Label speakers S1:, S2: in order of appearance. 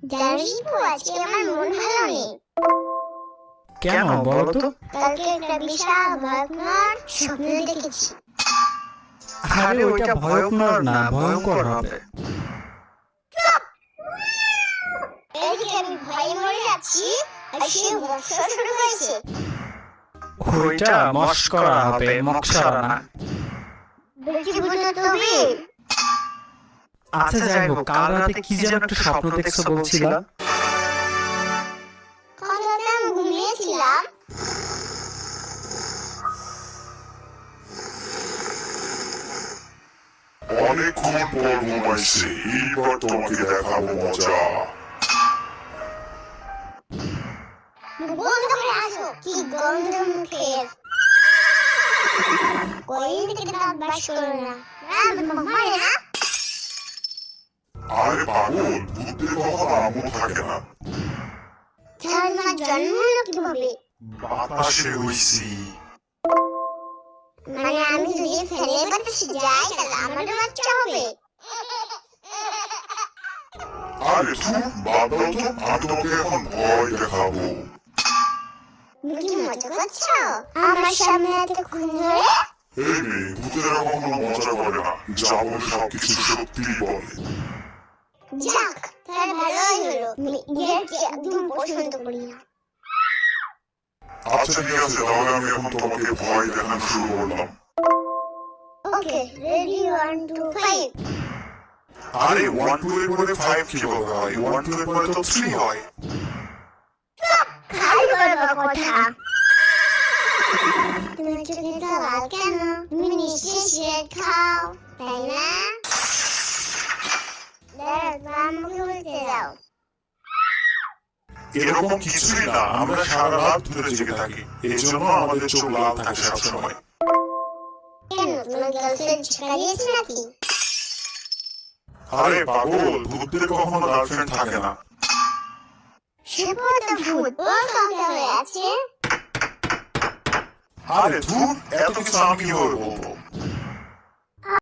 S1: জানিস তো আজকে আমার মন ভালো নেই।
S2: কেন বলো তো?
S1: কালকে একটা বিশাল ভয়ঙ্কর স্বপ্ন দেখেছি।
S2: আরে ওইটা ভয়ঙ্কর না, ভয়ঙ্কর হবে।
S1: এদিকে আমি ভয়ে মরে যাচ্ছি আর সে বর্ষা শুরু হয়েছে।
S2: ওইটা মস্করা হবে, মক্সরা না।
S1: বুঝিবুঝ তবে
S2: আচ্ছা যাই হোক, কাল রাতে কি যেন একটা স্বপ্ন দেখছো বলছিলা?
S1: কাল রাতে আমি ঘুমিয়েছিলাম।
S3: অনেকক্ষণ পর ঘুমাইছে, এইবার তোমাকে দেখাবো মজা।
S1: বন্ধ করে আসো, কি গন্ধ মুখের। কয়দিন থেকে দাঁত ব্রাশ করো না। হয় না?
S3: আরে পাগল, দুধের কখনো আম্মু থাকে না।
S1: তাহলে তোমার জন্ম হলো কিভাবে?
S3: বাতাসে হইছি।
S1: মানে আমি যদি ফেলে বাতাসে যাই তাহলে আমারও বাচ্চা হবে।
S3: আরে ধুর, বাদ দাও তো, আমি তোকে এখন ভয় দেখাবো।
S1: তুমি কি মজা করছো আমার সামনে এতক্ষণ ধরে?
S3: এই মেয়ে, ভূতেরা কখনো মজা করে না, যা বলে সবকিছু সত্যিই বলে।
S1: যাক, তাহলে ভালোই হলো। মেয়েদেরকে একদম পছন্দ করি না।
S3: আচ্ছা ঠিক আছে, তাহলে আমি এখন তোমাকে ভয় দেখানো শুরু করলাম।
S1: ওকে, রেডি 1 2 5।
S3: আরে 1 2 এর পরে 5 কিভাবে হয়? 1 2 এর পরে তো 3 হয়।
S1: খাই বলবো কথা। তোমার চোখে তো লাল কেন? তুমি নিশ্চয়ই সিগারেট খাও, তাই না? দাঁড়াও, আমাকে বলতে দাও।
S3: এরকম কিছুই না, আমরা সারা রাত ধরে জেগে থাকি, এই জন্য আমাদের চোখ লাল থাকে সবসময়।
S1: কেন, তোমার গার্লফ্রেন্ড ছেড়ে দিয়েছে নাকি?
S3: আরে পাগল, ভূতদের কখনো গার্লফ্রেন্ড থাকে না।
S1: সে তো ভূত, ও কাউকে হয়ে আছে।
S3: আরে ধুর, এত কিছু আমি কিভাবে বলবো?